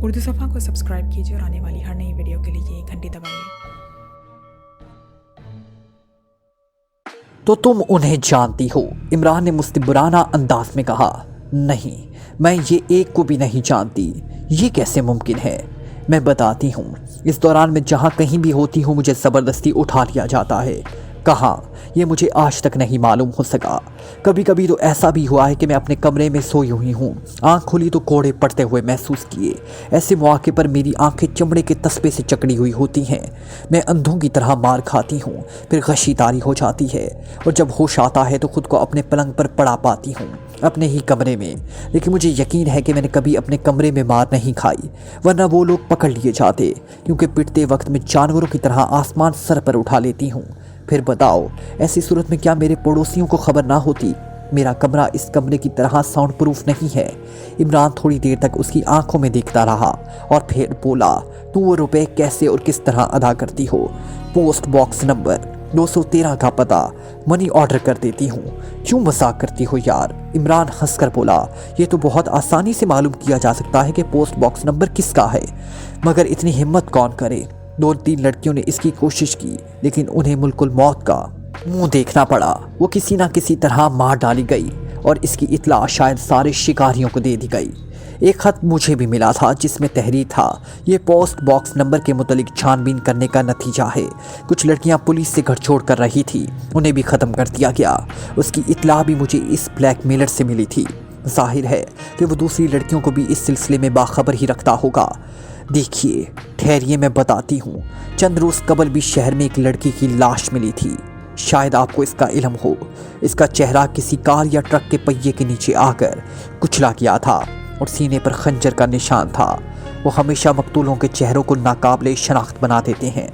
उर्दू सफ़ा को सब्सक्राइब कीजिए और आने वाली हर नई वीडियो के लिए घंटी दबाइए। तो तुम उन्हें जानती हो? इमरान ने मुस्तबराना अंदाज में कहा। नहीं, मैं ये एक को भी नहीं जानती। ये कैसे मुमकिन है? मैं बताती हूँ। इस दौरान मैं जहाँ कहीं भी होती हूँ मुझे ज़बरदस्ती उठा लिया जाता है। कहाँ, ये मुझे आज तक नहीं मालूम हो सका। कभी कभी तो ऐसा भी हुआ है कि मैं अपने कमरे में सोई हुई हूँ, आँख खुली तो कोड़े पड़ते हुए महसूस किए। ऐसे मौके पर मेरी आंखें चमड़े के तस्बे से जकड़ी हुई होती हैं। मैं अंधों की तरह मार खाती हूँ, फिर गशी तारी हो जाती है और जब होश आता है तो खुद को अपने पलंग पर पड़ा पाती हूँ, अपने ही कमरे में। लेकिन मुझे यकीन है कि मैंने कभी अपने कमरे में मार नहीं खाई, वरना वो लोग पकड़ लिए जाते, क्योंकि पिटते वक्त मैं जानवरों की तरह आसमान सर पर उठा लेती हूँ। फिर बताओ, ऐसी सूरत में क्या मेरे पड़ोसियों को खबर ना होती? मेरा कमरा इस कमरे की तरह साउंड प्रूफ नहीं है। इमरान थोड़ी देर तक उसकी आंखों में देखता रहा और फिर बोला, तू वो रुपए कैसे और किस तरह अदा करती हो? पोस्ट बॉक्स नंबर 213 का पता, मनी ऑर्डर कर देती हूँ। क्यों मजाक करती हो यार? इमरान हंसकर बोला, ये तो बहुत आसानी से मालूम किया जा सकता है कि पोस्ट बॉक्स नंबर किसका है, मगर इतनी हिम्मत कौन करे? 2-3 लड़कियों ने इसकी कोशिश की, लेकिन उन्हें मुल्कुल मौत का मुंह देखना पड़ा। वो किसी ना किसी तरह मार डाली गई और इसकी इत्ला शायद सारे शिकारियों को दे दी गई। एक खत मुझे भी मिला था जिसमें तहरीर था, ये पोस्ट बॉक्स नंबर के मुतालिक छानबीन करने का नतीजा है। कुछ लड़कियां पुलिस से गठजोड़ कर रही थी, उन्हें भी ख़त्म कर दिया गया। उसकी इत्ला भी मुझे इस ब्लैकमेलर से मिली थी। जाहिर है कि वो दूसरी लड़कियों को भी इस सिलसिले में बाखबर ही रखता होगा। देखिए, ठहरिए, मैं बताती हूँ। चंद रोज़ कबल भी शहर में एक लड़की की लाश मिली थी। शायद आपको इसका इल्म हो। इसका चेहरा किसी कार या ट्रक के पहिए के नीचे आकर कुचला गया था और सीने पर खंजर का निशान था। वो हमेशा मकतूलों के चेहरों को नाकाबिले शनाख्त बना देते हैं।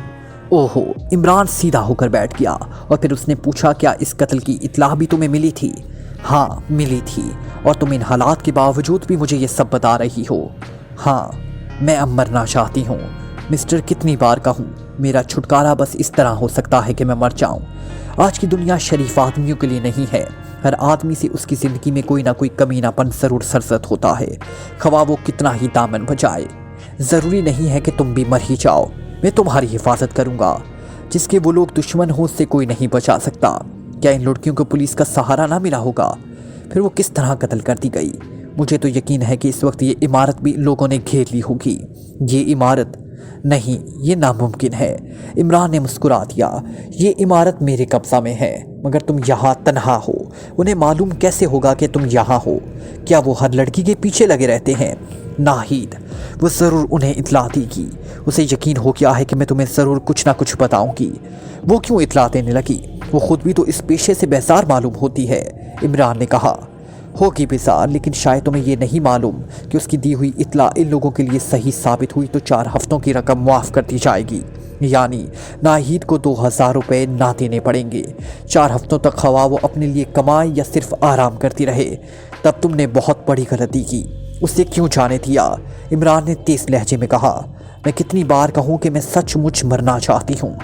ओहो, इमरान सीधा होकर बैठ गया और फिर उसने पूछा, क्या इस कत्ल की इत्लाह भी तुम्हें मिली थी? हाँ, मिली थी, और तुम इन हालात के बावजूद भी मुझे ये सब बता रही हो? हाँ, मैं अब मरना चाहती हूँ। मिस्टर, कितनी बार कहूँ, मेरा छुटकारा बस इस तरह हो सकता है कि मैं मर जाऊँ। आज की दुनिया शरीफ आदमियों के लिए नहीं है। हर आदमी से उसकी ज़िंदगी में कोई ना कोई कमीनापन ज़रूर सरजद होता है, खवा वो कितना ही दामन बजाए। ज़रूरी नहीं है कि तुम भी मर ही जाओ, मैं तुम्हारी हिफाजत करूँगा। जिसके वो लोग दुश्मन हो उससे कोई नहीं बचा सकता। क्या इन लड़कियों को पुलिस का सहारा ना मिला होगा? फिर वो किस तरह कत्ल कर दी गई? मुझे तो यकीन है कि इस वक्त ये इमारत भी लोगों ने घेर ली होगी। ये इमारत नहीं, ये नामुमकिन है। इमरान ने मुस्कुरा दिया। ये इमारत मेरे कब्जा में है, मगर तुम यहाँ तन्हा हो। उन्हें मालूम कैसे होगा कि तुम यहाँ हो? क्या वो हर लड़की के पीछे लगे रहते हैं? नाहिद, वो ज़रूर उन्हें इत्ला देगी। उसे यकीन हो गया है कि मैं तुम्हें ज़रूर कुछ ना कुछ बताऊंगी। वो क्यों इत्ला देने लगी? वो खुद भी तो इस पेशे से बेजार मालूम होती है। इमरान ने कहा, होगी बेजार, लेकिन शायद तुम्हें ये नहीं मालूम कि उसकी दी हुई इत्ला इन लोगों के लिए सही साबित हुई तो 4 हफ्तों की रकम मुआफ़ कर दी जाएगी। यानी नाहिद को 2000 रुपये ना देने पड़ेंगे। 4 हफ्तों तक खवा वो अपने लिए कमाए या सिर्फ आराम करती रहे। तब तुमने बहुत बड़ी गलती की। उसे क्यों जाने दिया? इमरान ने तेज लहजे में कहा, मैं कितनी बार कहूँ कि मैं सचमुच मरना चाहती हूँ।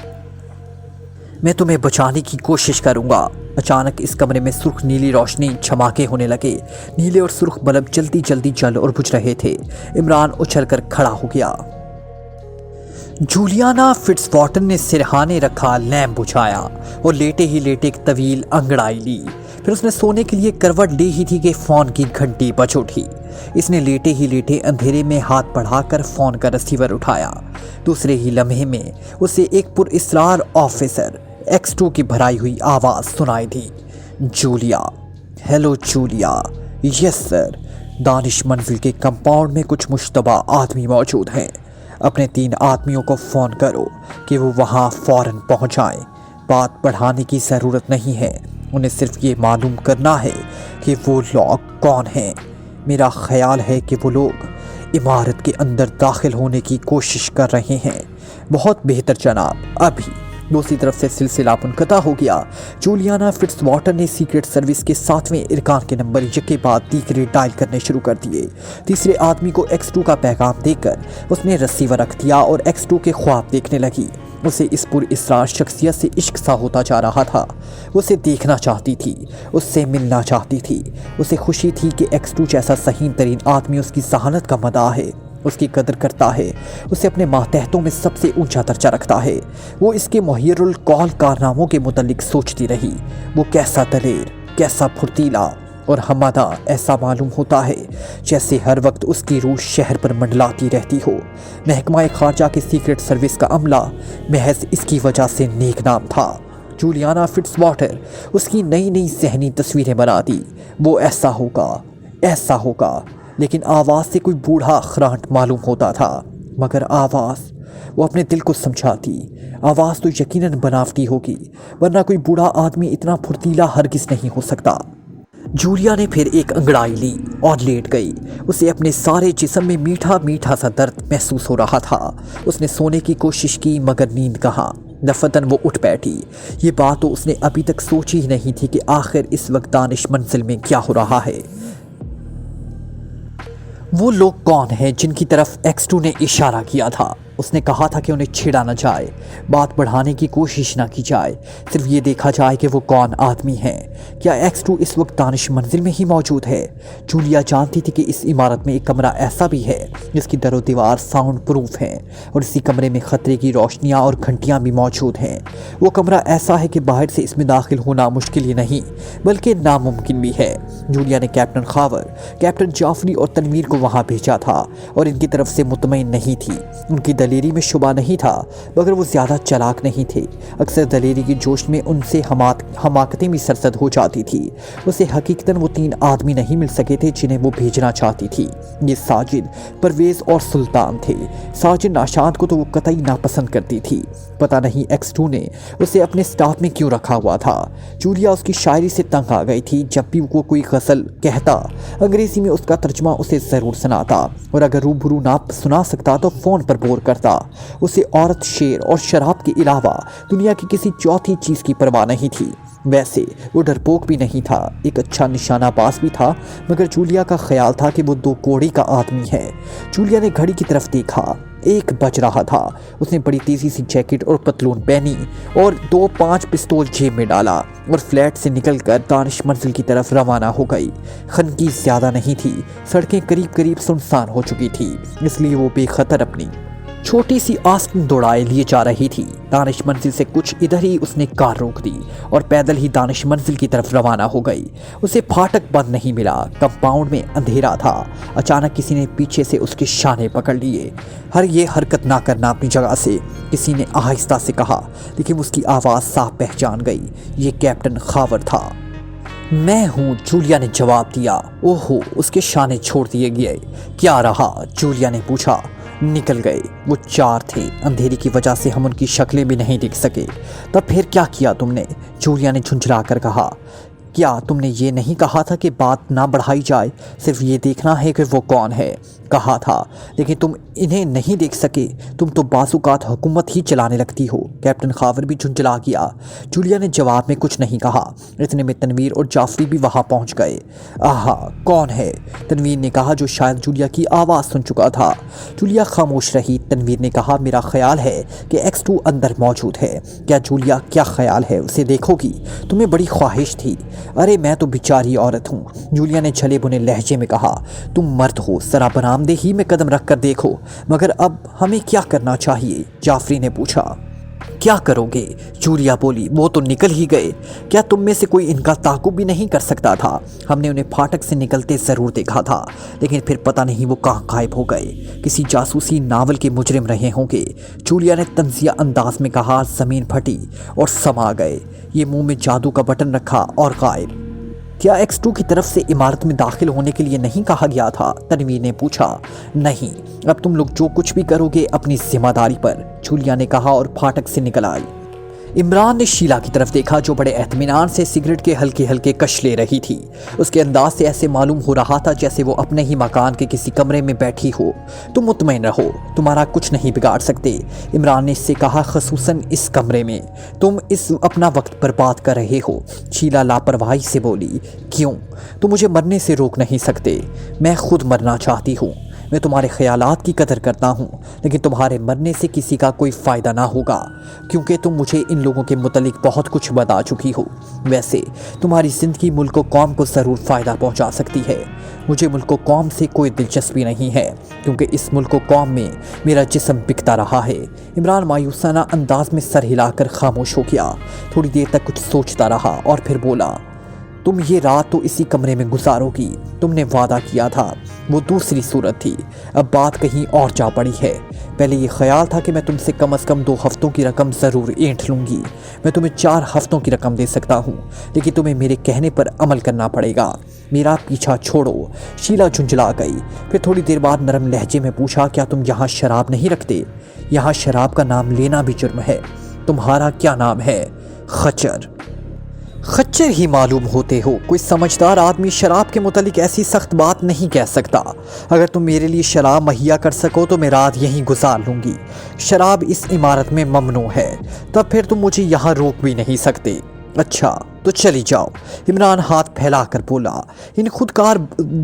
मैं तुम्हें बचाने की कोशिश करूँगा। अचानक इस कमरे में सुर्ख नीली रोशनी झमाके होने लगे। नीले और सुर्ख बल्ब जल्दी जल्दी जल और बुझ रहे थे। इमरान उछलकर खड़ा हो गया। जूलियाना फिट्जवाटर ने सिरहाने रखा लैंप बुझाया और लेटे ही लेटे एक तवील अंगड़ाई ली। फिर उसने सोने के लिए करवट ली ही थी कि फ़ोन की घंटी बज उठी। इसने लेटे ही लेटे अंधेरे में हाथ बढ़ाकर फ़ोन का रिसीवर उठाया। दूसरे ही लम्हे में उसे एक पुरइसरार ऑफिसर X2 की भराई हुई आवाज़ सुनाई दी। Julia. Hello Julia. Yes sir. Danish Manzil के कंपाउंड में कुछ मुश्तबा आदमी मौजूद हैं। अपने 3 आदमियों को फ़ोन करो कि वो वहाँ फ़ौरन पहुँचाएं। बात बढ़ाने की ज़रूरत नहीं है, उन्हें सिर्फ ये मालूम करना है कि वो लोग कौन हैं। मेरा ख्याल है कि वो लोग इमारत के अंदर दाखिल होने की कोशिश कर रहे हैं। बहुत बेहतर जनाब। अभी दूसरी तरफ से सिलसिला मुनक़ता हो गया। जूलियाना फिट्जवाटर ने सीक्रेट सर्विस के 7वें इरकान के नंबर के बाद तीसरे डायल करने शुरू कर दिए। तीसरे आदमी को X2 का पैगाम देकर उसने रिसीवर रख दिया और X2 के ख्वाब देखने लगी। उसे इस पुरइसरार शख्सियत से इश्क सा होता जा रहा था। उसे देखना चाहती थी, उससे मिलना चाहती थी। उसे खुशी थी कि X2 जैसा सहीन तरीन आदमी उसकी जहानत का मदाह है। اس کی قدر کرتا ہے، اسے اپنے ماتحتوں میں سب سے اونچا درجہ رکھتا ہے۔ وہ اس کے محیر القول کارناموں کے متعلق سوچتی رہی۔ وہ کیسا دلیر، کیسا پھرتیلا اور ہمداں ایسا معلوم ہوتا ہے جیسے ہر وقت اس کی روح شہر پر منڈلاتی رہتی ہو۔ محکمہ خارجہ کے سیکرٹ سروس کا عملہ محض اس کی وجہ سے نیک نام تھا۔ جولیانا فٹس واٹر اس کی نئی نئی ذہنی تصویریں بناتی۔ وہ ایسا ہوگا، لیکن آواز سے کوئی بوڑھا خرانٹ معلوم ہوتا تھا، مگر آواز، وہ اپنے دل کو سمجھاتی، آواز تو یقیناً بناوٹی ہوگی، ورنہ کوئی بوڑھا آدمی اتنا پھرتیلا ہرگز نہیں ہو سکتا۔ جولیا نے پھر ایک انگڑائی لی اور لیٹ گئی۔ اسے اپنے سارے جسم میں میٹھا میٹھا سا درد محسوس ہو رہا تھا۔ اس نے سونے کی کوشش کی مگر نیند کہاں۔ دفتن وہ اٹھ بیٹھی۔ یہ بات تو اس نے ابھی تک سوچی ہی نہیں تھی کہ آخر اس وقت دانش منزل میں کیا ہو رہا ہے۔ وہ لوگ کون ہیں جن کی طرف X2 نے اشارہ کیا تھا؟ اس نے کہا تھا کہ انہیں چھیڑا نہ جائے، بات بڑھانے کی کوشش نہ کی جائے، صرف یہ دیکھا جائے کہ وہ کون آدمی ہے۔ کیا X2 اس وقت دانش منزل میں ہی موجود ہے؟ جولیا جانتی تھی کہ اس عمارت میں ایک کمرہ ایسا بھی ہے جس کی در و دیوار ساؤنڈ پروف ہیں، اور اسی کمرے میں خطرے کی روشنیاں اور گھنٹیاں بھی موجود ہیں۔ وہ کمرہ ایسا ہے کہ باہر سے اس میں داخل ہونا مشکل ہی نہیں بلکہ ناممکن بھی ہے۔ جولیا نے کیپٹن خاور، کیپٹن جعفری اور تنویر کو وہاں بھیجا تھا اور ان کی طرف سے مطمئن نہیں تھی۔ ان کی دلیری میں شبہ نہیں تھا، مگر وہ زیادہ چلاک نہیں تھے۔ اکثر دلیری کی جوش میں ان سے حماقتیں بھی سرزد ہو جاتی تھی۔ اسے حقیقتاً وہ 3 آدمی نہیں مل سکے تھے جنہیں وہ بھیجنا چاہتی تھی۔ یہ ساجد، پرویز اور سلطان تھے۔ ساجد ناشاد کو تو وہ قطعی ناپسند کرتی تھی۔ پتہ نہیں X2 نے اسے اپنے سٹاف میں کیوں رکھا ہوا تھا۔ جولیا اس کی شاعری سے تنگ آ گئی تھی۔ جب بھی وہ کوئی غزل کہتا، انگریزی میں اس کا ترجمہ اسے ضرور سناتا، اور اگر روبرو نہ سنا سکتا تو فون پر بور کرتا۔ اسے عورت، شیر اور شراب کے علاوہ دنیا کی کسی چوتھی چیز کی پرواہ نہیں تھی۔ ویسے وہ ڈرپوک بھی نہیں تھا، ایک اچھا نشانہ باز بھی تھا، مگر جولیا کا خیال تھا کہ وہ 2 کوڑی کا آدمی ہے۔ جولیا نے گھڑی کی طرف دیکھا، 1 بج رہا تھا۔ اس نے بڑی تیزی سے جیکٹ اور پتلون پہنی اور 2-5 پستول جیب میں ڈالا اور فلیٹ سے نکل کر دانش منزل کی طرف روانہ ہو گئی۔ خنکی زیادہ نہیں تھی، سڑکیں قریب سنسان ہو چکی تھی، اس لیے وہ بے خطر اپنی چھوٹی سی آسٹن دوڑائے لیے جا رہی تھی۔ دانش منزل سے کچھ ادھر ہی اس نے کار روک دی اور پیدل ہی دانش منزل کی طرف روانہ ہو گئی۔ اسے پھاٹک بند نہیں ملا، کمپاؤنڈ میں اندھیرا تھا۔ اچانک کسی نے پیچھے سے اس کے شانے پکڑ لیے۔ یہ حرکت نہ کرنا اپنی جگہ سے، کسی نے آہستہ سے کہا، لیکن اس کی آواز صاف پہچان گئی۔ یہ کیپٹن خاور تھا۔ میں ہوں، جولیا نے جواب دیا۔ اوہو، اس کے شانے چھوڑ دیے گئے۔ کیا رہا؟ جولیا نے پوچھا۔ نکل گئے، وہ 4 تھے، اندھیری کی وجہ سے ہم ان کی شکلیں بھی نہیں دیکھ سکے۔ تب پھر کیا کیا تم نے؟ جولیا نے جھنجھلا کر کہا۔ کیا تم نے یہ نہیں کہا تھا کہ بات نہ بڑھائی جائے، صرف یہ دیکھنا ہے کہ وہ کون ہے؟ کہا تھا، لیکن تم انہیں نہیں دیکھ سکے، تم تو بعض اوقات حکومت ہی چلانے لگتی ہو۔ کیپٹن خاور بھی جھنجھلا گیا۔ جولیا نے جواب میں کچھ نہیں کہا۔ اتنے میں تنویر اور جعفری بھی وہاں پہنچ گئے۔ آہا، کون ہے؟ تنویر نے کہا، جو شاید جولیا کی آواز سن چکا تھا۔ جولیا خاموش رہی۔ تنویر نے کہا، میرا خیال ہے کہ X2 اندر موجود ہے۔ کیا جولیا، کیا خیال ہے اسے دیکھو گی؟ تمہیں بڑی خواہش تھی۔ ارے میں تو بیچاری عورت ہوں، جولیا نے چھلے بنے لہجے میں کہا۔ تم مرد ہو، ذرا برآمدے ہی میں قدم رکھ کر دیکھو۔ مگر اب ہمیں کیا کرنا چاہیے؟ جعفری نے پوچھا۔ کیا کرو گے؟ جولیا بولی، وہ تو نکل ہی گئے۔ کیا تم میں سے کوئی ان کا تعاقب بھی نہیں کر سکتا تھا؟ ہم نے انہیں پھاٹک سے نکلتے ضرور دیکھا تھا، لیکن پھر پتہ نہیں وہ کہاں غائب ہو گئے۔ کسی جاسوسی ناول کے مجرم رہے ہوں گے، جولیا نے طنزیہ انداز میں کہا۔ زمین پھٹی اور سما گئے۔ یہ منہ میں جادو کا بٹن رکھا اور غائب۔ کیا X2 کی طرف سے عمارت میں داخل ہونے کے لیے نہیں کہا گیا تھا؟ تنویر نے پوچھا۔ نہیں، اب تم لوگ جو کچھ بھی کرو گے اپنی ذمہ داری پر، جولیا نے کہا اور پھاٹک سے نکل آئی۔ عمران نے شیلا کی طرف دیکھا جو بڑے اطمینان سے سگریٹ کے ہلکے کش لے رہی تھی۔ اس کے انداز سے ایسے معلوم ہو رہا تھا جیسے وہ اپنے ہی مکان کے کسی کمرے میں بیٹھی ہو۔ تم مطمئن رہو، تمہارا کچھ نہیں بگاڑ سکتے، عمران نے اس سے کہا، خصوصاً اس کمرے میں۔ تم اپنا وقت برباد کر رہے ہو۔ شیلا لاپرواہی سے بولی۔ کیوں؟ تم مجھے مرنے سے روک نہیں سکتے۔ میں خود مرنا چاہتی ہوں۔ میں تمہارے خیالات کی قدر کرتا ہوں، لیکن تمہارے مرنے سے کسی کا کوئی فائدہ نہ ہوگا، کیونکہ تم مجھے ان لوگوں کے متعلق بہت کچھ بتا چکی ہو۔ ویسے تمہاری زندگی ملک و قوم کو ضرور فائدہ پہنچا سکتی ہے۔ مجھے ملک و قوم سے کوئی دلچسپی نہیں ہے، کیونکہ اس ملک و قوم میں میرا جسم بکتا رہا ہے۔ عمران مایوسانہ انداز میں سر ہلا کر خاموش ہو گیا۔ تھوڑی دیر تک کچھ سوچتا رہا اور پھر بولا، تم یہ رات تو اسی کمرے میں گزارو گی، تم نے وعدہ کیا تھا۔ وہ دوسری صورت تھی، اب بات کہیں اور جا پڑی ہے۔ پہلے یہ خیال تھا کہ میں تم سے کم از کم 2 ہفتوں کی رقم ضرور اینٹھ لوں گی۔ میں تمہیں 4 ہفتوں کی رقم دے سکتا ہوں، لیکن تمہیں میرے کہنے پر عمل کرنا پڑے گا۔ میرا پیچھا چھوڑو۔ شیلا جھنجھلا گئی، پھر تھوڑی دیر بعد نرم لہجے میں پوچھا، کیا تم یہاں شراب نہیں رکھتے؟ یہاں شراب کا نام لینا بھی جرم ہے۔ تمہارا کیا نام ہے؟ خچر۔ خچر ہی معلوم ہوتے ہو۔ کوئی سمجھدار آدمی شراب کے متعلق ایسی سخت بات نہیں کہہ سکتا۔ اگر تم میرے لیے شراب مہیا کر سکو تو میں رات یہیں گزار لوں گی۔ شراب اس عمارت میں ممنوع ہے، تب پھر تم مجھے یہاں روک بھی نہیں سکتے۔ اچھا تو چلی جاؤ۔ عمران ہاتھ پھیلا کر بولا، ان خودکار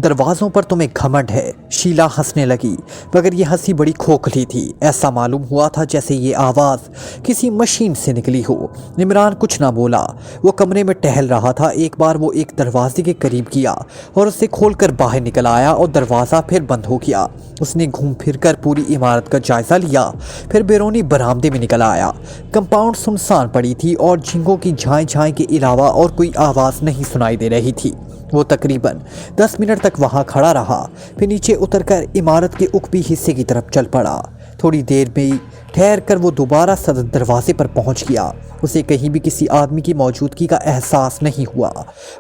دروازوں پر تمہیں گھمنڈ ہے۔ شیلا ہنسنے لگی، مگر یہ ہنسی بڑی کھوکھلی تھی۔ ایسا معلوم ہوا تھا جیسے یہ آواز کسی مشین سے نکلی ہو۔ عمران کچھ نہ بولا۔ وہ کمرے میں ٹہل رہا تھا۔ ایک بار وہ ایک دروازے کے قریب گیا اور اسے کھول کر باہر نکل آیا اور دروازہ پھر بند ہو گیا۔ اس نے گھوم پھر کر پوری عمارت کا جائزہ لیا، پھر بیرونی برآمدے میں نکل آیا۔ کمپاؤنڈ سنسان پڑی تھی اور جھینگوں کی جھائیں جھائیں کے علاوہ اور کوئی آواز نہیں سنائی دے رہی تھی۔ وہ تقریباً 10 منٹ تک وہاں کھڑا رہا، پھر نیچے اتر کر عمارت کے عقبی حصے کی طرف چل پڑا۔ تھوڑی دیر میں ٹھہر کر وہ دوبارہ صدر دروازے پر پہنچ گیا۔ اسے کہیں بھی کسی آدمی کی موجودگی کا احساس نہیں ہوا۔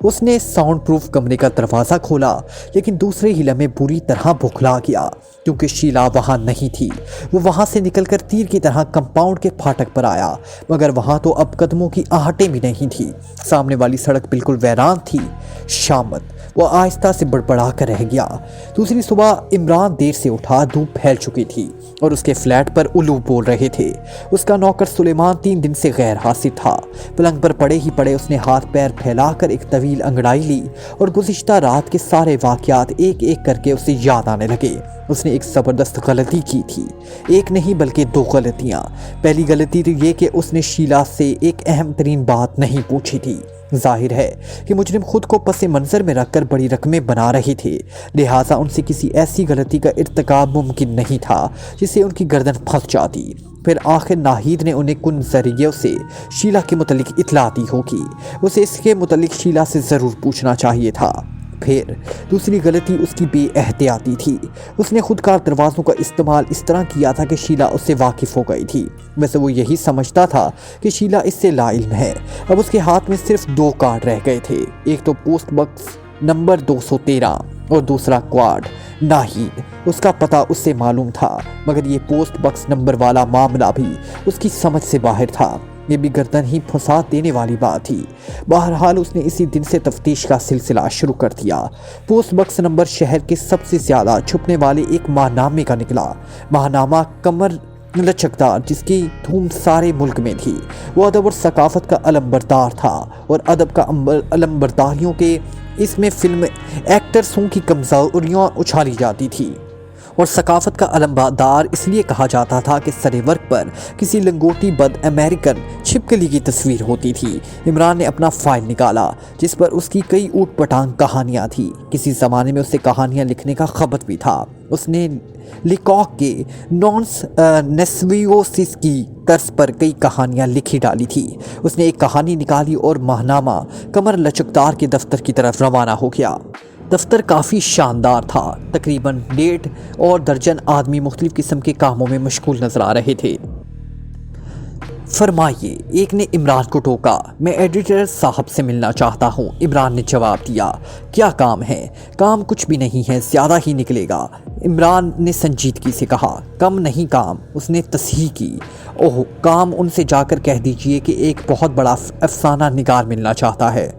اس نے ساؤنڈ پروف کمرے کا دروازہ کھولا، لیکن دوسرے ہی لمحے بری طرح بوکھلا گیا، کیونکہ شیلا وہاں نہیں تھی۔ وہ وہاں سے نکل کر تیر کی طرح کمپاؤنڈ کے پھاٹک پر آیا، مگر وہاں تو اب قدموں کی آہٹیں بھی نہیں تھی۔ سامنے والی سڑک بالکل ویران تھی۔ شامت۔ وہ آہستہ سے بڑبڑا کر رہ گیا۔ دوسری صبح عمران دیر سے اٹھا، دھوپ پھیل چکی تھی اور اس کے فلیٹ پر الو بول رہے تھے۔ اس کا نوکر سلیمان 3 دن سے غیر حاضر تھا۔ پلنگ پر پڑے ہی پڑے اس نے ہاتھ پیر پھیلا کر ایک طویل انگڑائی لی اور گزشتہ رات کے سارے واقعات ایک ایک کر کے اسے یاد آنے لگے۔ اس نے ایک زبردست غلطی کی تھی، ایک نہیں بلکہ 2 غلطیاں۔ پہلی غلطی تو یہ کہ اس نے شیلا سے ایک اہم ترین بات نہیں پوچھی تھی۔ ظاہر ہے کہ مجرم خود کو پس منظر میں رکھ کر بڑی رقمیں بنا رہے تھے، لہٰذا ان سے کسی ایسی غلطی کا ارتکاب ممکن نہیں تھا جس سے ان کی گردن پھنس جاتی۔ پھر آخر ناہید نے انہیں کن ذریعوں سے شیلا کے متعلق اطلاع دی ہوگی۔ اسے اس کے متعلق شیلا سے ضرور پوچھنا چاہیے تھا۔ پھر دوسری غلطی اس کی بے احتیاطی تھی۔ اس نے خودکار دروازوں کا استعمال اس طرح کیا تھا کہ شیلا اس سے واقف ہو گئی تھی۔ ویسے وہ یہی سمجھتا تھا کہ شیلا اس سے لا علم ہے۔ اب اس کے ہاتھ میں صرف 2 کارڈ رہ گئے تھے، ایک تو پوسٹ باکس نمبر 213 اور دوسرا کوارڈ ناہید۔ اس کا پتہ اس سے معلوم تھا، مگر یہ پوسٹ باکس نمبر والا معاملہ بھی اس کی سمجھ سے باہر تھا۔ یہ بھی گردن ہی پھنسا دینے والی بات تھی۔ بہرحال اس نے اسی دن سے تفتیش کا سلسلہ شروع کر دیا۔ پوسٹ باکس نمبر شہر کے سب سے زیادہ چھپنے والے ایک ماہنامے کا نکلا۔ ماہنامہ کمر لچکدار، جس کی دھوم سارے ملک میں تھی۔ وہ ادب اور ثقافت کا علمبردار تھا، اور ادب کا علمبرداریوں کے اس میں فلم ایکٹرسوں کی کمزوریاں اچھالی جاتی تھی، اور ثقافت کا علمبردار اس لیے کہا جاتا تھا کہ سرے ورق پر کسی لنگوٹی بد امریکن چھپکلی کی تصویر ہوتی تھی۔ عمران نے اپنا فائل نکالا، جس پر اس کی کئی اوٹ پٹانگ کہانیاں تھیں۔ کسی زمانے میں اسے کہانیاں لکھنے کا خبت بھی تھا۔ اس نے لیکوک کے نونس نیسویوسس کی طرز پر کئی کہانیاں لکھی ڈالی تھی۔ اس نے ایک کہانی نکالی اور ماہنامہ کمر لچکدار کے دفتر کی طرف روانہ ہو گیا۔ دفتر کافی شاندار تھا۔ تقریباً 1.5 اور درجن آدمی مختلف قسم کے کاموں میں مشغول نظر آ رہے تھے۔ فرمائیے، ایک نے عمران کو ٹوکا۔ میں ایڈیٹر صاحب سے ملنا چاہتا ہوں، عمران نے جواب دیا۔ کیا کام ہے؟ کام کچھ بھی نہیں ہے، زیادہ ہی نکلے گا، عمران نے سنجیدگی سے کہا۔ کم نہیں کام، اس نے تصحیح کی۔ اوہ، کام ان سے جا کر کہہ دیجئے کہ ایک بہت بڑا افسانہ نگار ملنا چاہتا ہے۔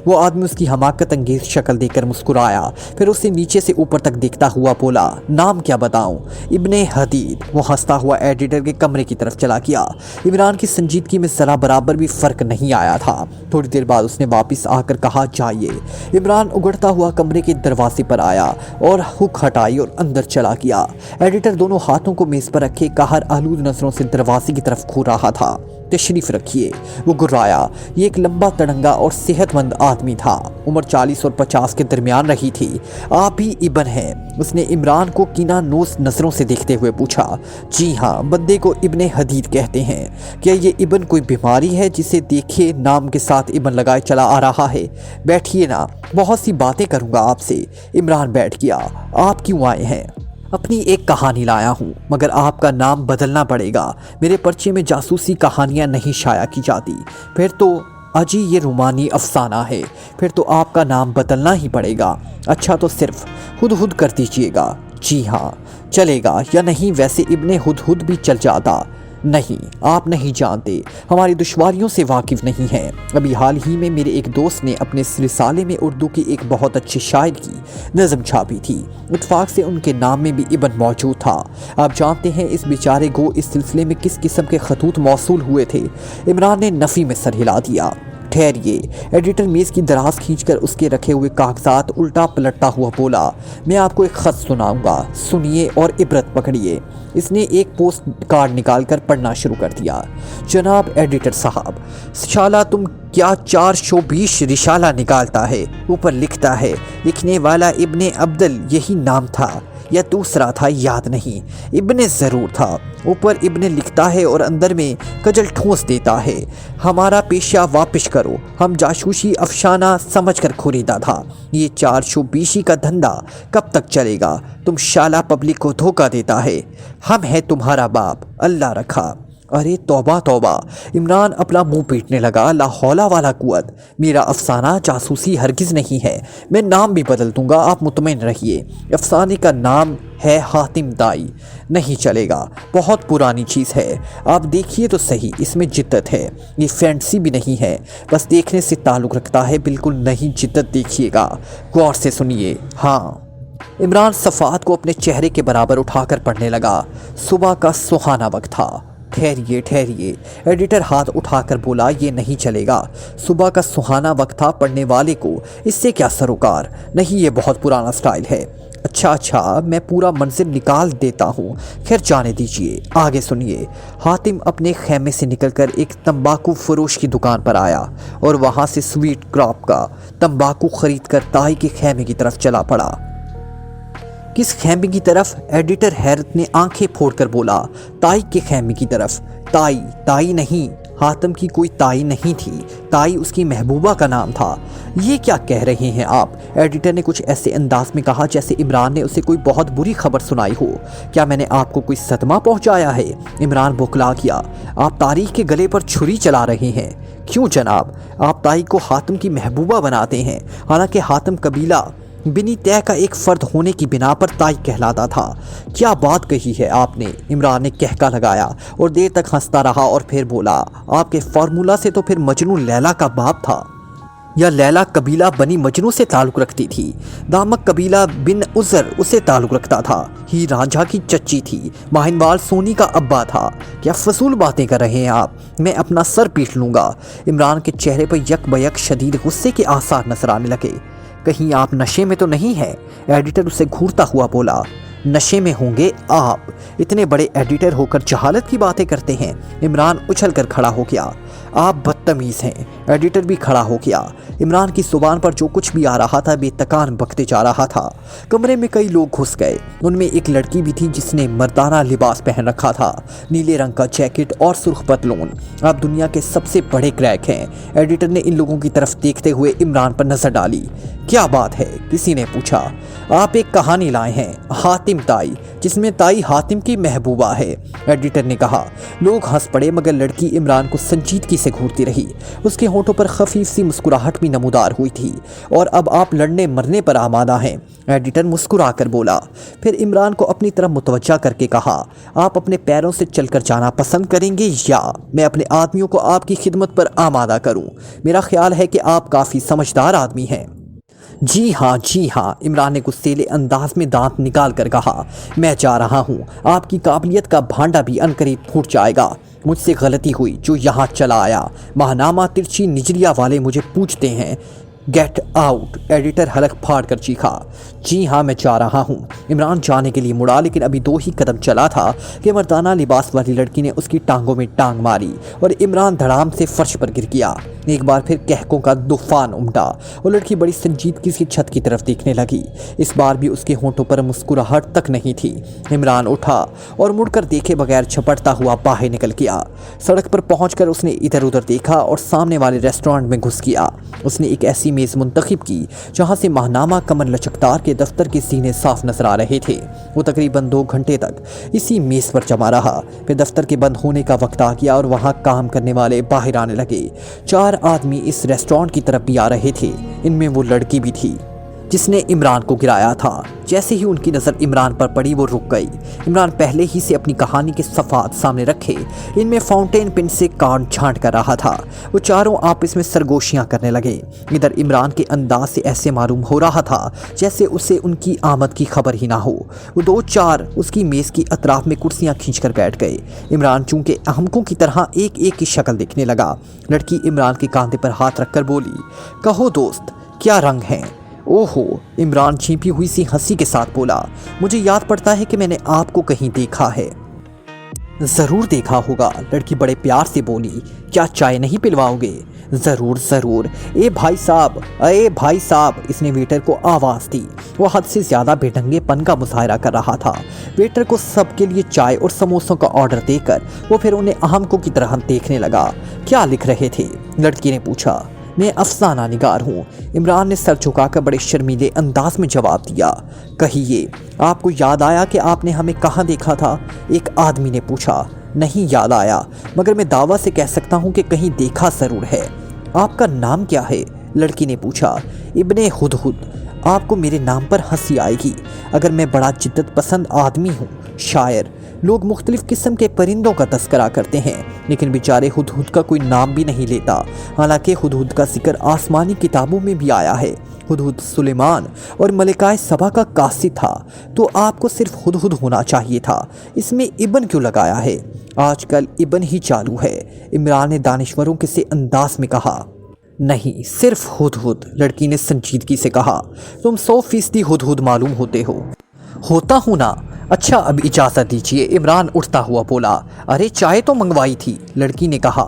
वो आदमी उसकी हमाकत अंगेज शक्ल देखकर मुस्कुराया, फिर उसे नीचे से ऊपर तक देखता हुआ बोला, नाम क्या बताऊं? इब्ने हदीद। वो हंसता हुआ एडिटर के कमरे की तरफ चला गया। इमरान की संजीदगी में जरा बराबर भी फर्क नहीं आया था। थोड़ी देर बाद उसने वापस आकर कहा, जाइए। इमरान उगड़ता हुआ कमरे के दरवाजे पर आया और हुक हटाई और अंदर चला गया। एडिटर दोनों हाथों को मेज पर रखे कहर आलूद नजरों से दरवाजे की तरफ घूर रहा था। तशरीफ रखिए, वो गुर्राया। ये एक लंबा तड़ंगा और सेहतमंद आदमी था। उम्र 40 और 50 के दरमियान रही थी। आप ही इब्न हैं? उसने इमरान को कीना नोस नजरों से देखते हुए पूछा। जी हाँ, बंदे को इब्ने हदीद कहते हैं। क्या ये इब्न कोई बीमारी है जिसे देखे नाम के साथ इब्न लगाए चला आ रहा है? बैठिए ना, बहुत सी बातें करूँगा आपसे। इमरान बैठ गया। आप क्यों आए हैं? अपनी एक कहानी लाया हूँ, मगर आपका नाम बदलना पड़ेगा। मेरे पर्चे में जासूसी कहानियाँ नहीं शाया की जाती। फिर तो अजी ये रोमानी अफसाना है, फिर तो आपका नाम बदलना ही पड़ेगा। अच्छा तो सिर्फ हुदहुद कर दीजिएगा। जी हाँ, चलेगा या नहीं? वैसे इब्ने हुदहुद भी चल जाता। नहीं, आप नहीं जानते, हमारी दुश्वारियों से वाकिफ़ नहीं हैं। अभी हाल ही में मेरे एक दोस्त ने अपने रिसाले में उर्दू की एक बहुत अच्छी शायर की नज़म छापी थी। इत्फाक से उनके नाम में भी इब्न मौजूद था। आप जानते हैं इस बेचारे को इस सिलसिले में किस किस्म के खतूत मौसूल हुए थे? इमरान ने नफ़ी में सर हिला दिया। ठहरिए। एडिटर मेज़ की दराज खींचकर उसके रखे हुए कागजात उल्टा पलटता हुआ बोला, मैं आपको एक ख़त सुनाऊंगा, सुनिए और इबरत पकड़िए। इसने एक पोस्ट कार्ड निकालकर पढ़ना शुरू कर दिया। जनाब एडिटर साहब, शाला तुम क्या 420 रिशाला निकालता है? ऊपर लिखता है लिखने वाला इब्ने अब्दुल यही नाम था या दूसरा था, याद नहीं। इब्ने ज़रूर था। ऊपर इब्ने लिखता है और अंदर में कजल ठोंस देता है। हमारा पेशा वापिस करो, हम जासूसी अफसाना समझकर खरीदा था। ये 420 का धंधा कब तक चलेगा? तुम शाला पब्लिक को धोखा देता है। हम हैं तुम्हारा बाप, अल्लाह रखा। अरे तौबा तौबा। इमरान अपना मुंह पीटने लगा। ला हौला वाला कुव्वत। मेरा अफसाना जासूसी हरगिज़ नहीं है। मैं नाम भी बदल दूंगा, आप मुतमईन रहिए। अफसाने का नाम है हातिम ताई। नहीं चलेगा, बहुत पुरानी चीज़ है। आप देखिए तो सही, इसमें जिद्दत है। ये फैंटसी भी नहीं है, बस देखने से ताल्लुक़ रखता है। बिल्कुल नहीं, जिद्दत देखिएगा, गौर से सुनिए। हाँ। इमरान सफ़ात को अपने चेहरे के बराबर उठाकर पढ़ने लगा। सुबह का सुहाना वक्त था। ठहरिए ठहरिए, एडिटर हाथ उठाकर बोला, ये नहीं चलेगा। सुबह का सुहाना वक्त था पढ़ने वाले को इससे क्या सरोकार? नहीं, ये बहुत पुराना स्टाइल है। अच्छा, मैं पूरा मंजिल निकाल देता हूँ। खैर जाने दीजिए, आगे सुनिए। हातिम अपने खेमे से निकलकर एक तंबाकू फरोश की दुकान पर आया और वहाँ से स्वीट क्रॉप का तंबाकू खरीद कर ताई के खेमे की तरफ चला पड़ा। किस खेमे की तरफ? एडिटर हैरत ने आंखें फोड़कर बोला, ताई के खेमे की तरफ। ताई नहीं, हातिम की कोई ताई नहीं थी। ताई उसकी महबूबा का नाम था। ये क्या कह रहे हैं आप? एडिटर ने कुछ ऐसे अंदाज में कहा जैसे इमरान ने उसे कोई बहुत बुरी खबर सुनाई हो। क्या मैंने आपको कोई सदमा पहुंचाया है? इमरान बौखला गया। आप तारीख के गले पर छुरी चला रहे हैं। क्यों जनाब? आप ताई को हातिम की महबूबा बनाते हैं, हालांकि हातिम कबीला बिनी तय का एक फ़र्द होने की बिना पर ताई कहलाता था। क्या बात कही है आपने? इमरान ने कहका लगाया और देर तक हंसता रहा और फिर बोला, आपके फार्मूला से तो फिर मजनू लैला का बाप था, या लैला कबीला बनी मजनू से ताल्लुक़ रखती थी। दामक कबीला बिन उज़र उसे ताल्लुक़ रखता था। ही रांझा की चच्ची थी। माहिनवाल सोनी का अब्बा था। क्या फजूल बातें कर रहे हैं आप? मैं अपना सर पीट लूँगा। इमरान के चेहरे पर यक बयक शदीद गुस्से के आसार नजर आने लगे। कहीं आप नशे में तो नहीं हैं? एडिटर उसे घूरता हुआ बोला। नशे में होंगे आप? इतने बड़े एडिटर होकर जहालत की बातें करते हैं। इमरान उछल कर खड़ा हो गया। आप बदतमीज़ हैं। एडिटर भी खड़ा हो गया। इमरान की जुबान पर जो कुछ भी आ रहा था बेतकान बकते जा रहा था। कमरे में कई लोग घुस गए। उनमें एक लड़की भी थी जिसने मर्दाना लिबास पहन रखा था, नीले रंग का जैकेट और सुर्ख पतलून। आप दुनिया के सबसे बड़े क्रैक हैं। एडिटर ने इन लोगों की तरफ देखते हुए इमरान पर नजर डाली। क्या बात है? किसी ने पूछा। आप एक कहानी लाए हैं, हातिम हातिम ताई, जिसमें ताई हातिम की महबूबा है। एडिटर ने कहा। लोग हंस पड़े मगर लड़की इमरान को संजीदगी से घूरती रही। उसके होठों पर खफीफ सी मुस्कुराहट भी नमूदार हुई थी। और अब आप लड़ने मरने पर आमादा हैं, एडिटर मुस्कुरा कर बोला। फिर इमरान को अपनी तरफ मुतवज्जा करके कहा, आप अपने पैरों से चलकर जाना पसंद करेंगे या मैं अपने आदमियों को आपकी खिदमत पर आमादा करूं? मेरा ख्याल है कि आप काफ़ी समझदार आदमी हैं। जी हाँ, इमरान ने गुस्सेले अंदाज में दांत निकाल कर कहा। मैं जा रहा हूँ, आपकी काबिलियत का भांडा भी अनकरीब फूट जाएगा। मुझसे गलती हुई जो यहाँ चला आया। माहनामा तिरछी निजरिया वाले मुझे पूछते हैं, गेट आउट, एडिटर हलक फाड़ कर चीखा। जी हाँ, मैं जा रहा हूँ। इमरान जाने के लिए मुड़ा, लेकिन अभी 2 ही कदम चला था कि मर्दाना लिबास वाली लड़की ने उसकी टांगों में टांग मारी और इमरान धड़ाम से फर्श पर गिर गया। एक बार फिर कहकों का तूफान उमड़ा और लड़की बड़ी संजीदगी से छत की तरफ देखने लगी। इस बार भी उसके होंठों पर मुस्कुराहट तक नहीं थी। इमरान उठा और मुड़कर देखे बगैर झपटता हुआ बाहर निकल गया। सड़क पर पहुंचकर उसने इधर उधर देखा और सामने वाले रेस्टोरेंट में घुस गया। उसने एक ऐसी मेज़ मुंतखब की जहां से माहनामा कमर लचकदार के दफ्तर के सीने साफ नजर आ रहे थे। वो तकरीबन 2 घंटे तक इसी मेज़ पर जमा रहा। फिर दफ्तर के बंद होने का वक्त आ गया और वहां काम करने वाले बाहर आने लगे। 4 आदमी इस रेस्टोरेंट की तरफ भी आ रहे थे। इनमें वो लड़की भी थी जिसने इमरान को गिराया था। जैसे ही उनकी नज़र इमरान पर पड़ी वो रुक गई। इमरान पहले ही से अपनी कहानी के सफ़ात सामने रखे इनमें फाउंटेन पेन से कान छांट कर रहा था। वो चारों आपस में सरगोशियां करने लगे। इधर इमरान के अंदाज से ऐसे मालूम हो रहा था जैसे उसे उनकी आमद की खबर ही ना हो। वो 2-4 उसकी मेज़ की अतराफ में कुर्सियाँ खींच कर बैठ गए। इमरान चूंकि अहमकों की तरह एक एक की शक्ल देखने लगा। लड़की इमरान के कांधे पर हाथ रखकर बोली, कहो दोस्त, क्या रंग हैं? ओहो, इमरान छिपी हुई सी हंसी के साथ बोला, मुझे याद पड़ता है कि मैंने आपको कहीं देखा है। ज़रूर देखा होगा, लड़की बड़े प्यार से बोली। क्या चाय नहीं पिलवाओगे? ज़रूर। ए भाई साहब, इसने वेटर को आवाज़ दी। वो हद से ज़्यादा बेढंगेपन का मुजाहरा कर रहा था। वेटर को सबके लिए चाय और समोसों का ऑर्डर देकर वो फिर उन्हें अहमकों की तरह देखने लगा। क्या लिख रहे थे? लड़की ने पूछा। मैं अफसाना निगार हूँ, इमरान ने सर झुकाकर बड़े शर्मीले अंदाज में जवाब दिया। कहिए, आपको याद आया कि आपने हमें कहाँ देखा था? एक आदमी ने पूछा। नहीं याद आया, मगर मैं दावा से कह सकता हूँ कि कहीं देखा ज़रूर है। आपका नाम क्या है? लड़की ने पूछा। इब्ने हुदहुद। आपको मेरे नाम पर हंसी आएगी, अगर मैं बड़ा जिद्दत पसंद आदमी हूँ, शायर। लोग मुख्तलिफ किस्म के परिंदों का तस्करा करते हैं, लेकिन बेचारे हुदहुद का कोई नाम भी नहीं लेता। हालांकि हुदहुद का जिक्र आसमानी किताबों में भी आया है। हुदहुद सुलेमान और मलिकाए सबा का कासिद था, तो आपको सिर्फ हुदहुद होना चाहिए था। इसमें इब्न क्यों लगाया है? आजकल इब्न ही चालू है, इमरान ने दानिश्वरों के से अंदाज में कहा। नहीं, सिर्फ हुदहुद, लड़की ने संजीदगी से कहा। तुम 100% हुदहुद मालूम होते हो। होता हूँ ना। अच्छा, अब इजाज़त दीजिए, इमरान उठता हुआ बोला। अरे चाय तो मंगवाई थी, लड़की ने कहा।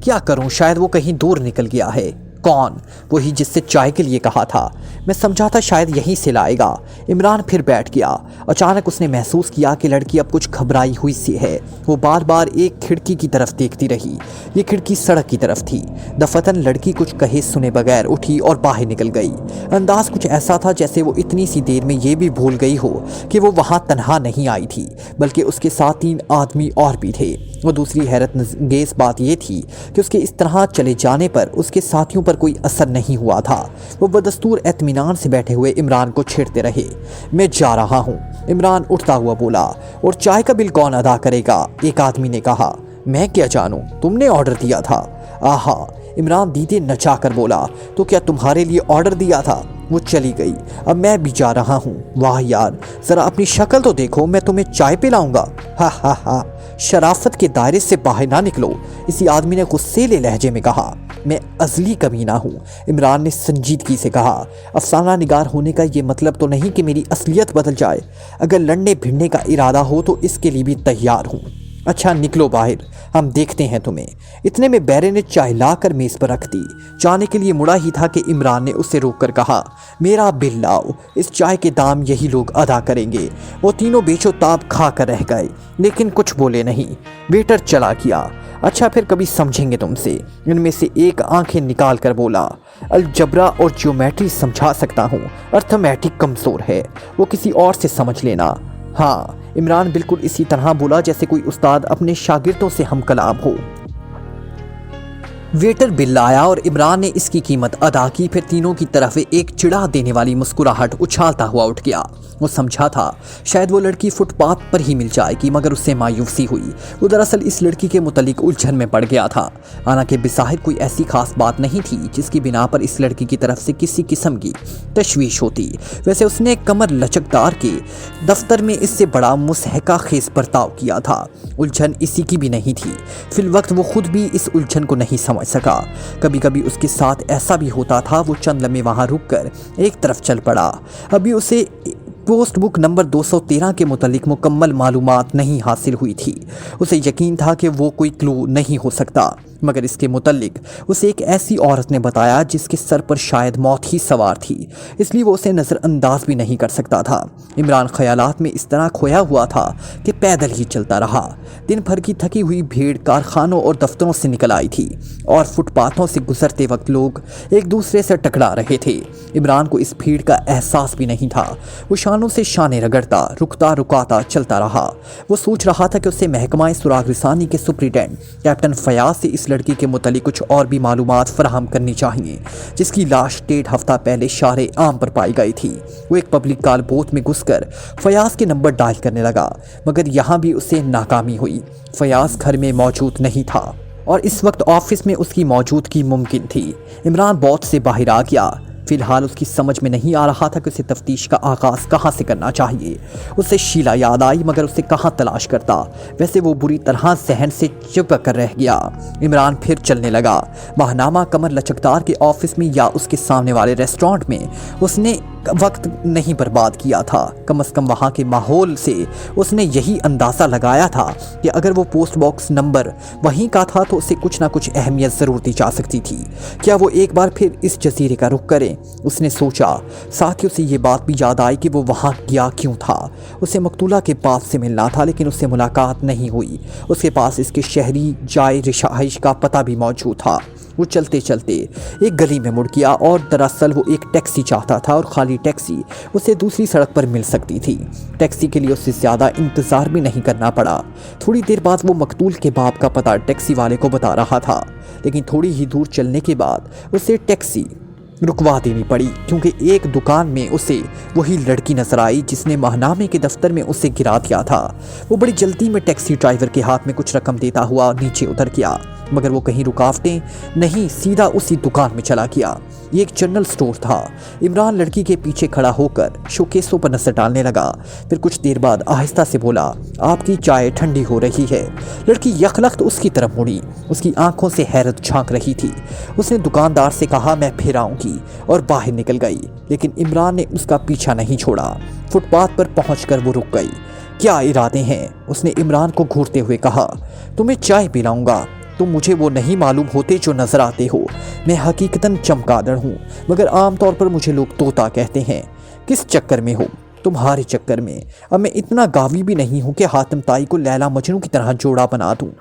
क्या करूं, शायद वो कहीं दूर निकल गया है। कौन? वही जिससे चाय के लिए कहा था। मैं समझा था शायद यहीं से लाएगा। इमरान फिर बैठ गया। अचानक उसने महसूस किया कि लड़की अब कुछ घबराई हुई सी है। वो बार बार एक खिड़की की तरफ देखती रही। ये खिड़की सड़क की तरफ थी। दफतन लड़की कुछ कहे सुने बगैर उठी और बाहर निकल गई। अंदाज कुछ ऐसा था जैसे वो इतनी सी देर में ये भी भूल गई हो कि वो वहाँ तनहा नहीं आई थी, बल्कि उसके साथ 3 आदमी और भी थे। और दूसरी हैरतअंगेज़ बात यह थी कि उसके इस तरह चले जाने पर उसके साथियों पर कोई असर नहीं हुआ था। वो बदस्तूर इत्मीनान से बैठे हुए इमरान को छेड़ते रहे। मैं जा रहा हूँ, इमरान उठता हुआ बोला। और चाय का बिल कौन अदा करेगा? एक आदमी ने कहा। मैं क्या जानूँ, तुमने ऑर्डर दिया था। आहा, इमरान दीदे नचा कर बोला। तो क्या तुम्हारे लिए ऑर्डर दिया था? वो चली गई। अब मैं भी जा रहा हूँ। वाह यार, ज़रा अपनी शक्ल तो देखो, मैं तुम्हें चाय पिलाऊंगा। हा, शराफत के दायरे से बाहर ना निकलो, इसी आदमी ने गुस्सेले लहजे में कहा। मैं अजली कमीना हूँ, इमरान ने संजीदगी से कहा। अफसाना निगार होने का ये मतलब तो नहीं कि मेरी असलियत बदल जाए। अगर लड़ने भिड़ने का इरादा हो तो इसके लिए भी तैयार हूँ। अच्छा निकलो बाहर, हम देखते हैं तुम्हें। इतने में बैरे ने चाय लाकर मेज़ पर रख दी। जाने के लिए मुड़ा ही था कि इमरान ने उसे रोककर कहा, मेरा बिल लाओ, इस चाय के दाम यही लोग अदा करेंगे। वो तीनों बेचोताब खा कर रह गए, लेकिन कुछ बोले नहीं। वेटर चला गया। अच्छा फिर कभी समझेंगे तुमसे, इनमें से एक आंखें निकाल कर बोला। अलजबरा और ज्योमेट्री समझा सकता हूँ, अर्थमेटिक कमज़ोर है, वो किसी और से समझ लेना। हाँ, इमरान बिल्कुल इसी तरह बोला जैसे कोई उस्ताद अपने शागिर्दों से हम कलाम हो। वेटर बिल लाया और इमरान ने इसकी कीमत अदा की। फिर तीनों की तरफ एक चिढ़ा देने वाली मुस्कुराहट उछालता हुआ उठ गया। वो समझा था शायद वो लड़की फुटपाथ पर ही मिल जाएगी, मगर उससे मायूसी हुई। वो दरअसल इस लड़की के मुतालिक उलझन में पड़ गया था। हालांकि बिज़ाहिर कोई ऐसी खास बात नहीं थी जिसकी बिना पर इस लड़की की तरफ से किसी किस्म की तशवीश होती। वैसे उसने कमर लचकदार के दफ्तर में इससे बड़ा मुसहका खेस बर्ताव किया था। उलझन इसी की भी नहीं थी। फिल वक्त वो खुद भी इस उलझन को नहीं समझ सका। कभी कभी उसके साथ ऐसा भी होता था, वो चंद लम्हे वहां रुककर एक तरफ चल पड़ा। अभी उसे पोस्ट बुक नंबर 213 के मुतालिक मुकम्मल मालूमात नहीं हासिल हुई थी। उसे यकीन था कि वो कोई क्लू नहीं हो सकता, मगर इसके मुतालिक उसे एक ऐसी औरत ने बताया जिसके सर पर शायद मौत ही सवार थी, इसलिए वो उसे नज़रअंदाज भी नहीं कर सकता था। इमरान ख्यालात में इस तरह खोया हुआ था कि पैदल ही चलता रहा। दिन भर की थकी हुई भीड़ कारखानों और दफ्तरों से निकल आई थी और फुटपाथों से गुजरते वक्त लोग एक दूसरे से टकरा रहे थे। इमरान को इस भीड़ का एहसास भी नहीं था। वो शानों से शाने रगड़ता रुकता रुकाता चलता रहा। वो सोच रहा था कि उसे महकमा सुराग रसानी के सुप्रिटेंडेंट कैप्टन फयाज से इस लड़की के मुतालिक कुछ और भी मालूमात फराहम करनी चाहिए, जिसकी लाश 1.5 हफ्ता पहले शारे आम पर पाई गई थी। वो एक पब्लिक कॉल बूथ में घुसकर फयाज के नंबर डायल करने लगा, मगर यहाँ भी उसे नाकामी हुई। फयाज घर में मौजूद नहीं था और इस वक्त ऑफिस में उसकी मौजूदगी मुमकिन थी। इमरान बॉथ से बाहर आ गया। फिलहाल उसकी समझ में नहीं आ रहा था कि उसे तफ्तीश का आगाज़ कहाँ से करना चाहिए। उसे शीला याद आई, मगर उसे कहाँ तलाश करता। वैसे वो बुरी तरह जहन से चिपक कर रह गया। इमरान फिर चलने लगा। माहनामा कमर लचकदार के ऑफिस में या उसके सामने वाले रेस्टोरेंट में उसने वक्त नहीं बर्बाद किया था। कम से कम वहाँ के माहौल से उसने यही अंदाज़ा लगाया था कि अगर वो पोस्ट बॉक्स नंबर वहीं का था तो उसे कुछ ना कुछ अहमियत ज़रूर दी जा सकती थी। क्या वो एक बार फिर इस जजीरे का रुख करे, उसने सोचा। साथ ही उसे ये बात भी याद आई कि वो वहाँ गया क्यों था। उसे मकतूला के बाप से मिलना था, लेकिन उससे मुलाकात नहीं हुई। उसके पास इसके शहरी जाए रिहाइश का पता भी मौजूद था। वो चलते चलते एक गली में मुड़ गया और दरअसल वो एक टैक्सी चाहता था और खाली टैक्सी उसे दूसरी सड़क पर मिल सकती थी। टैक्सी के लिए उसे ज़्यादा इंतज़ार भी नहीं करना पड़ा। थोड़ी देर बाद वो मकतूल के बाप का पता टैक्सी वाले को बता रहा था, लेकिन थोड़ी ही दूर चलने के बाद उसे टैक्सी रुकवा देनी पड़ी, क्योंकि एक दुकान में उसे वही लड़की नजर आई जिसने महनामे के दफ्तर में उसे गिरा दिया था। वो बड़ी जल्दी में टैक्सी ड्राइवर के हाथ में कुछ रकम देता हुआ नीचे उतर गया, मगर वो कहीं रुकावटें नहीं, सीधा उसी दुकान में चला गया। ये एक जनरल स्टोर था। इमरान लड़की के पीछे खड़ा होकर शोकेसों पर नजर डालने लगा। फिर कुछ देर बाद आहिस्ता से बोला, आपकी चाय ठंडी हो रही है। लड़की यखलख्त उसकी तरफ मुड़ी। उसकी आंखों से हैरत झांक रही थी। उसने दुकानदार से कहा, मैं फिर आऊंगी, और बाहर निकल गई। लेकिन इमरान ने उसका पीछा नहीं छोड़ा। फुटपाथ पर पहुंचकर वो रुक गई। क्या इरादे हैं, उसने इमरान को घूरते हुए कहा। तुम्हें चाय पिलाऊंगा। तुम मुझे वो नहीं मालूम होते जो नजर आते हो। मैं हकीकतन चमगादड़ हूँ, मगर आमतौर पर मुझे लोग तोता कहते हैं। किस चक्कर में हो? तुम्हारे चक्कर में। अब मैं इतना गावी भी नहीं हूँ कि हातिम ताई को लैला मजनू की तरह जोड़ा बना दूँ।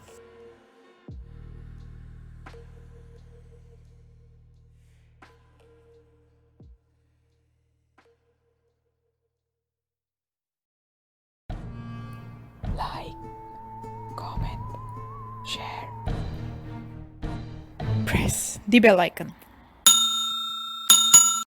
Like, comment, share, press the bell icon.